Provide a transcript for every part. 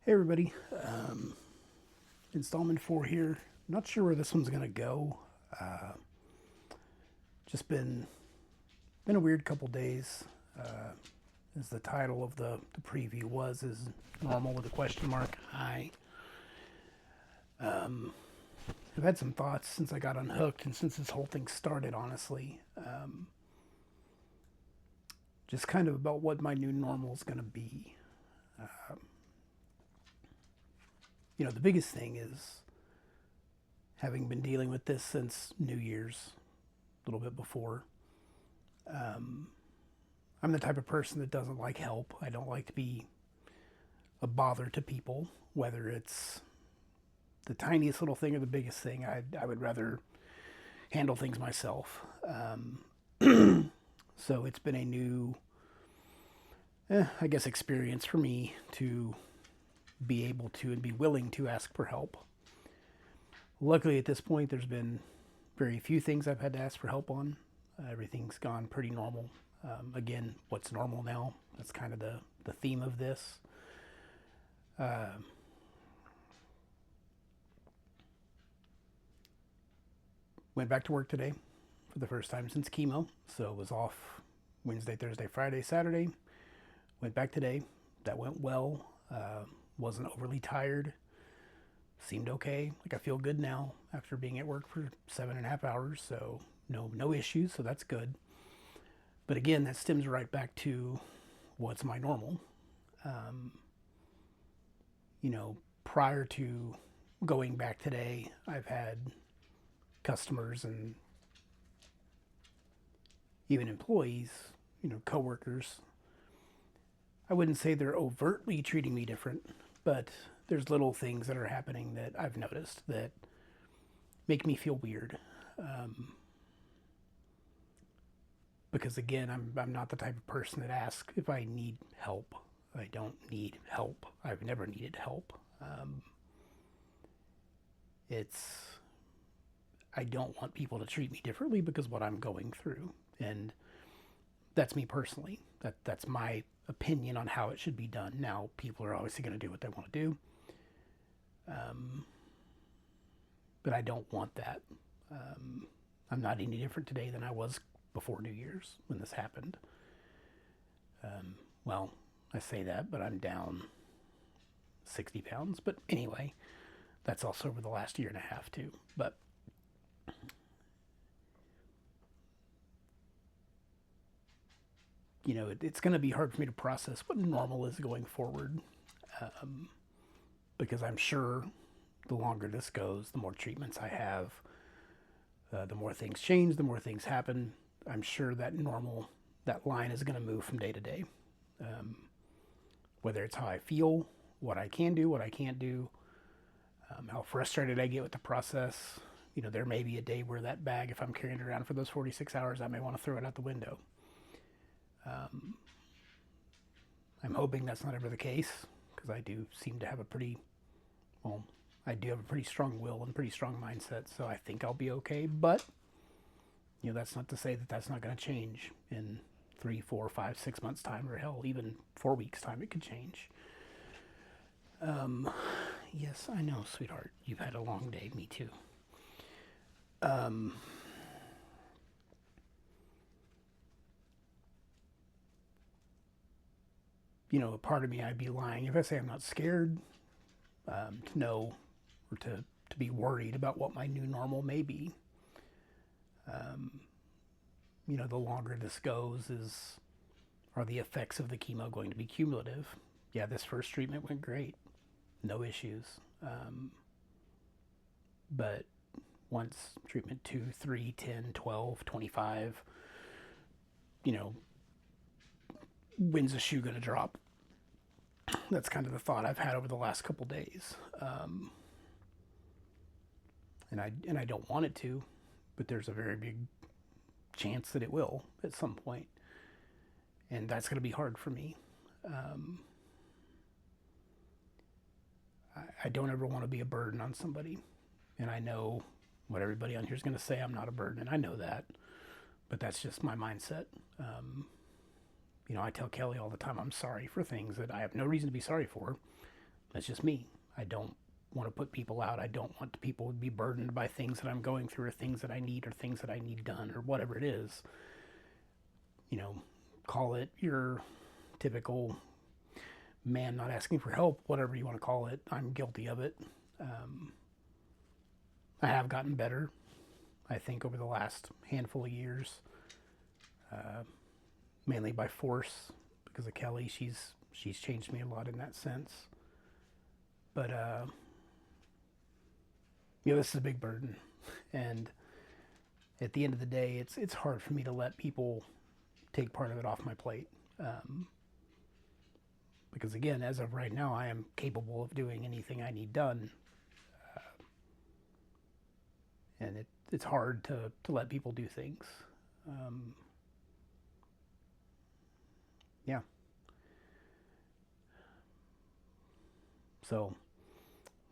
Hey everybody, installment 4 here. Not sure where this one's gonna go. Uh, just been a weird couple days. As the title of the preview was, is normal with a question mark. I've had some thoughts since I got unhooked and since this whole thing started. Honestly, just kind of about what my new normal is gonna be. The biggest thing is having been dealing with this since New Year's, a little bit before. Um, I'm the type of person that doesn't like help. I don't like to be a bother to people, whether it's the tiniest little thing or the biggest thing. I would rather handle things myself. So it's been a new, I guess, experience for me to be able to and be willing to ask for help. Luckily, at this point, there's been very few things I've had to ask for help on. Everything's gone pretty normal. Again, what's normal now? That's kind of the theme of this. Uh, Went back to work today for the first time since chemo, so it was off Wednesday, Thursday, Friday, Saturday. Went back today. That went well. Wasn't overly tired. Seemed okay. Like I feel good now after being at work for 7.5 hours, so no issues. So that's good. But again, that stems right back to what's my normal. Um, Prior to going back today, I've had customers and even employees, coworkers. I wouldn't say they're overtly treating me different, but there's little things that are happening that I've noticed that make me feel weird. Um, because again, I'm not the type of person that asks if I need help. I don't need help. I've never needed help. It's I don't want people to treat me differently because of what I'm going through, and that's me personally. That's my opinion on how it should be done. Now, people are obviously going to do what they want to do, um, but I don't want that. I'm not any different today than I was before New Year's when this happened. Well, I say that, but I'm down 60 pounds. But anyway, that's also over the last year and a half too. But it's going to be hard for me to process what normal is going forward, um, because I'm sure the longer this goes, the more treatments I have, the more things change, the more things happen. I'm sure that line is going to move from day to day. Um, Whether it's how I feel, what I can do, what I can't do, how frustrated I get with the process. There may be a day where that bag, if I'm carrying it around for those 46 hours, I may want to throw it out the window. Um, I'm hoping that's not ever the case because I do seem to have well, I do have a pretty strong will and pretty strong mindset, so I think I'll be okay. But that's not to say that that's not going to change in 3, 4, 5, 6 months time, or hell, even 4 weeks time. It could change. Um, yes, I know, sweetheart. You've had a long day. Me too. Um, a part of me, I'd be lying if I say I'm not scared, to know or to be worried about what my new normal may be. Um, the longer this goes, are the effects of the chemo going to be cumulative? Yeah, this first treatment went great, no issues. But once treatment 2, 3, 10, 12, 25, you know, when's the shoe going to drop? That's kind of the thought I've had over the last couple days. And I don't want it to, but there's a very big chance that it will at some point, and that's going to be hard for me. Um, I don't ever want to be a burden on somebody, and I know what everybody on here is going to say. I'm not a burden, and I know that, but that's just my mindset. I tell Kelly all the time I'm sorry for things that I have no reason to be sorry for. That's just me. I don't want to put people out. I don't want people to be burdened by things that I'm going through or things that I need or things that I need done or whatever it is. You know, call it your typical man not asking for help, whatever you want to call it. I'm guilty of it. I have gotten better, I think, over the last handful of years, mainly by force because of Kelly. She's changed me a lot in that sense. But this is a big burden, and at the end of the day, it's hard for me to let people take part of it off my plate. Because again, as of right now, I am capable of doing anything I need done, and it's hard to let people do things. Yeah. So,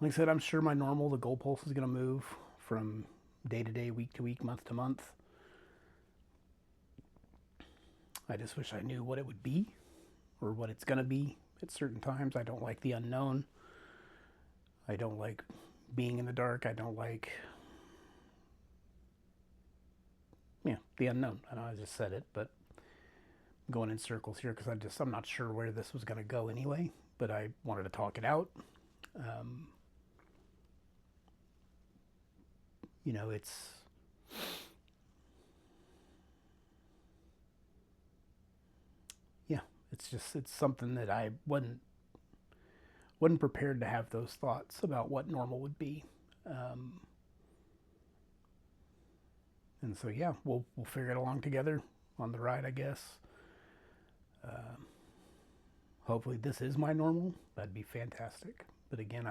like I said, I'm sure my normal, the goalpost is going to move from day to day, week to week, month to month. I just wish I knew what it would be or what it's going to be at certain times. I don't like the unknown. I don't like being in the dark. I don't like, the unknown. I know I just said it, but I'm going in circles here because I'm not sure where this was going to go anyway, but I wanted to talk it out. It's it's something that I wasn't prepared to have those thoughts about what normal would be. And so we'll figure it along together on the ride, I guess. Hopefully this is my normal. That'd be fantastic. But again,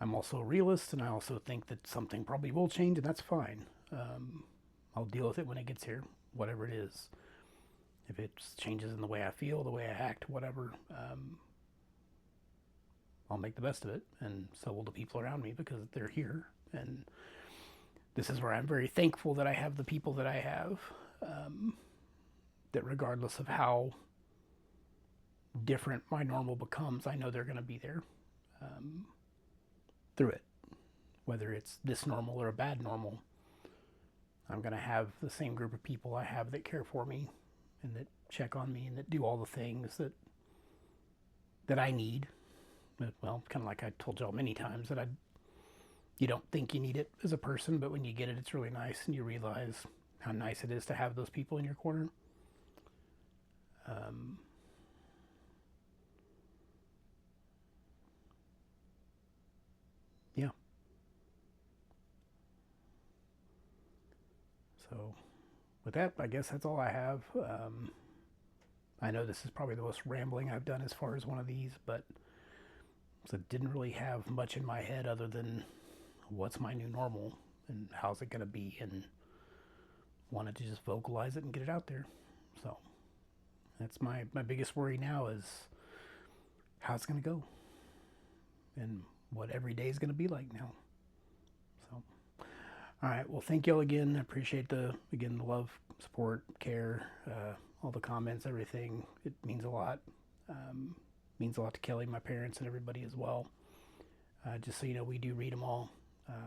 I'm also a realist, and I also think that something probably will change, and that's fine. I'll deal with it when it gets here, whatever it is. If it changes in the way I feel, the way I act, whatever, I'll make the best of it, and so will the people around me because they're here. And this is where I'm very thankful that I have the people that I have, that regardless of how different my normal becomes, I know they're going to be there through it. Whether it's this normal or a bad normal, I'm going to have the same group of people I have that care for me and that check on me and that do all the things that I need. Well, kind of like I told y'all many times, that you don't think you need it as a person, but when you get it, it's really nice, and you realize how nice it is to have those people in your corner. Yeah. So with that, I guess that's all I have. I know this is probably the most rambling I've done as far as one of these, but so didn't really have much in my head other than what's my new normal and how's it going to be, and wanted to just vocalize it and get it out there. So that's my biggest worry now, is how it's going to go and what every day is going to be like now. So, all right. Well, thank y'all again. I appreciate the love, support, care, all the comments, everything. It means a lot. Means a lot to Kelly, my parents, and everybody as well. Just so you know, we do read them all.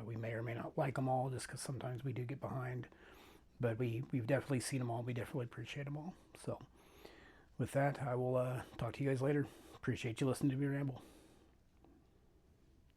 We may or may not like them all, just because sometimes we do get behind. But we've definitely seen them all. We definitely appreciate them all. So with that, I will talk to you guys later. Appreciate you listening to me ramble.